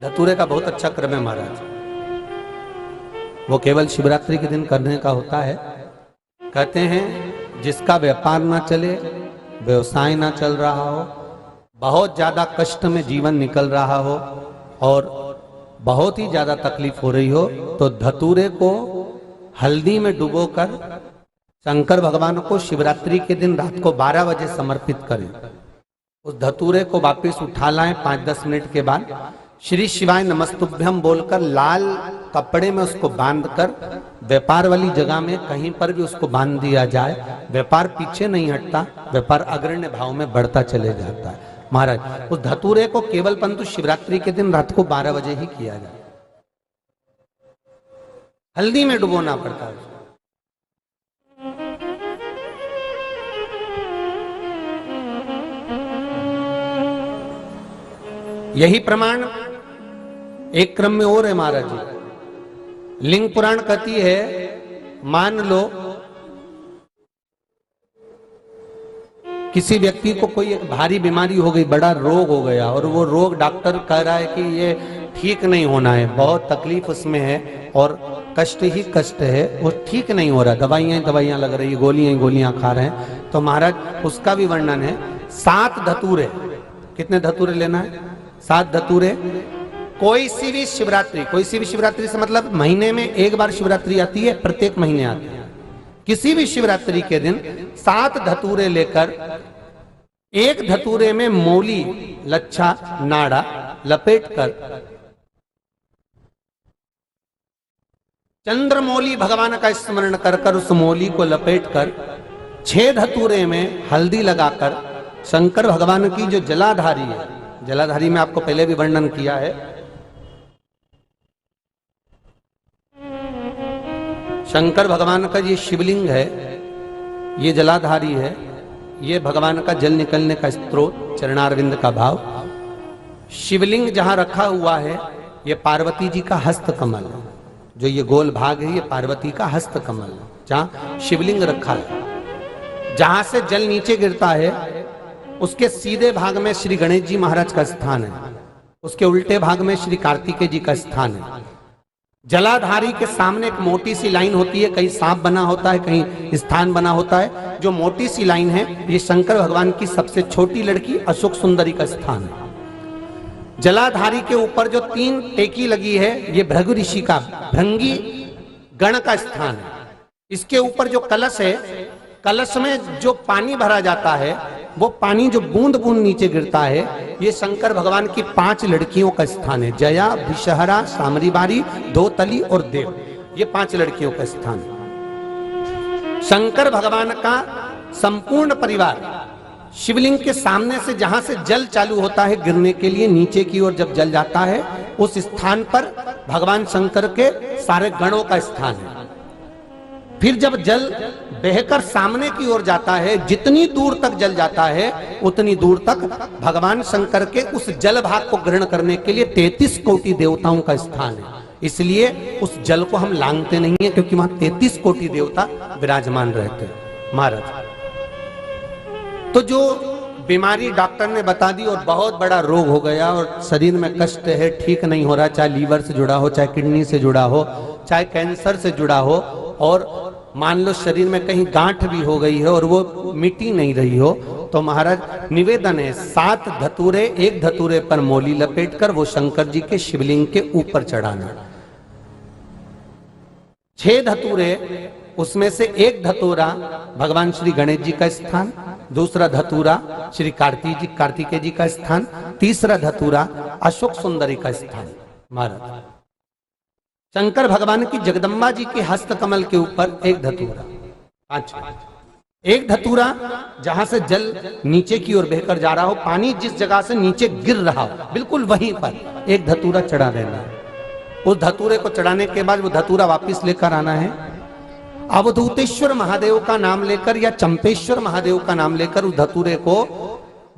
धतूरे का बहुत अच्छा क्रम है महाराज। वो केवल शिवरात्रि के दिन करने का होता है। कहते हैं जिसका व्यापार ना चले, व्यवसाय ना चल रहा हो, बहुत ज्यादा कष्ट में जीवन निकल रहा हो और बहुत ही ज्यादा तकलीफ हो रही हो, तो धतूरे को हल्दी में डुबोकर शंकर भगवान को शिवरात्रि के दिन रात को 12 बजे समर्पित करें। उस धतूरे को वापस उठा लाएं 5-10 मिनट के बाद, श्री शिवाय नमस्तुभ्यम बोलकर लाल कपड़े में उसको बांधकर व्यापार वाली जगह में कहीं पर भी उसको बांध दिया जाए। व्यापार पीछे नहीं हटता, व्यापार अग्रण्य भाव में बढ़ता चले जाता है। महाराज उस धतूरे को केवल परंतु शिवरात्रि के दिन रात को 12 बजे ही किया जाए। हल्दी में डुबोना पड़ता है। यही प्रमाण एक क्रम में और है महाराज जी। लिंग पुराण कहती है, मान लो किसी व्यक्ति को कोई एक भारी बीमारी हो गई, बड़ा रोग हो गया और वो रोग डॉक्टर कह रहा है कि ये ठीक नहीं होना है, बहुत तकलीफ उसमें है और कष्ट ही कष्ट है, वो ठीक नहीं हो रहा, दवाइयां लग रही है, गोलियां खा रहे हैं। तो महाराज उसका भी वर्णन है। 7 धतूरे, कितने धतूरे लेना है? 7 धतूरे। कोई सी भी शिवरात्रि से मतलब महीने में एक बार शिवरात्रि आती है, प्रत्येक महीने आती है। किसी भी शिवरात्रि के दिन 7 धतूरे लेकर एक धतूरे में मौली, लच्छा, नाड़ा लपेटकर चंद्रमौली भगवान का स्मरण कर उस मौली को लपेटकर 6 धतूरे में हल्दी लगाकर शंकर भगवान की जो जलाधारी है, जलाधारी में आपको पहले भी वर्णन किया है, शंकर भगवान का ये शिवलिंग है, ये जलाधारी है, ये भगवान का जल निकलने का स्त्रोत, चरणारविंद का भाव। शिवलिंग जहां रखा हुआ है ये पार्वती जी का हस्त कमल है, जो ये गोल भाग है ये पार्वती का हस्त कमल है, जहां शिवलिंग रखा है। जहां से जल नीचे गिरता है उसके सीधे भाग में श्री गणेश जी महाराज का स्थान है, उसके उल्टे भाग में श्री कार्तिकेय जी का स्थान है। जलाधारी के सामने एक मोटी सी लाइन होती है, कहीं सांप बना होता है, कहीं स्थान बना होता है। जो मोटी सी लाइन है ये शंकर भगवान की सबसे छोटी लड़की अशोक सुंदरी का स्थान है। जलाधारी के ऊपर जो 3 टेकी लगी है ये भृगु ऋषि का, भृंगी गण का स्थान है। इसके ऊपर जो कलश है, कलश में जो पानी भरा जाता है वो पानी जो बूंद बूंद नीचे गिरता है ये शंकर भगवान की 5 लड़कियों का स्थान है। जया, विषहरा, सामरीबारी, दोतली और देव, ये 5 लड़कियों का स्थान है। शंकर भगवान का संपूर्ण परिवार शिवलिंग के सामने से, जहां से जल चालू होता है गिरने के लिए नीचे की ओर जब जल जाता है, उस स्थान पर भगवान शंकर के सारे गणों का स्थान है। फिर जब जल बहकर सामने की ओर जाता है, जितनी दूर तक जल जाता है उतनी दूर तक भगवान शंकर के उस जल भाग को ग्रहण करने के लिए 33 कोटि देवताओं का स्थान है। इसलिए उस जल को हम लांघते नहीं है, क्योंकि वहां 33 कोटि देवता विराजमान रहते हैं महाराज। तो जो बीमारी डॉक्टर ने बता दी और बहुत बड़ा रोग हो गया और शरीर में कष्ट है, ठीक नहीं हो रहा, चाहे लीवर से जुड़ा हो, चाहे किडनी से जुड़ा हो, चाहे कैंसर से जुड़ा हो, और मान लो शरीर में कहीं गांठ भी हो गई है और वो मिटी नहीं रही हो, तो महाराज निवेदन है 7 धतूरे, एक धतूरे पर मौली लपेटकर वो शंकर जी के शिवलिंग के ऊपर चढ़ाना। 6 धतूरे, उसमें से एक धतूरा भगवान श्री गणेश जी का स्थान, दूसरा धतूरा श्री कार्तिकेय जी का स्थान, तीसरा धतूरा अशोक सुंदरी का स्थान। महाराज शंकर भगवान की जगदम्बा जी के हस्त कमल के ऊपर एक धतूरा, 5, एक धतूरा जहां से जल नीचे की ओर बहकर जा रहा हो, पानी जिस जगह से नीचे गिर रहा हो बिल्कुल वहीं पर एक धतूरा चढ़ा देना है। उस धतूरे को चढ़ाने के बाद वो धतूरा वापस लेकर आना है। अवधूतेश्वर महादेव का नाम लेकर या चंपेश्वर महादेव का नाम लेकर उस धतूरे को,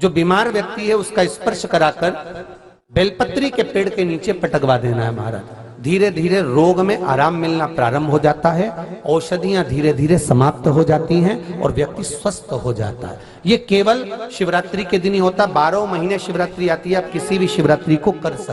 जो बीमार व्यक्ति है उसका स्पर्श कराकर बेलपत्री के पेड़ के नीचे पटकवा देना है महाराज। धीरे धीरे रोग में आराम मिलना प्रारंभ हो जाता है, औषधियां धीरे धीरे समाप्त हो जाती हैं और व्यक्ति स्वस्थ हो जाता है। ये केवल शिवरात्रि के दिन ही होता, 12 महीने शिवरात्रि आती है, आप किसी भी शिवरात्रि को कर सकते हैं।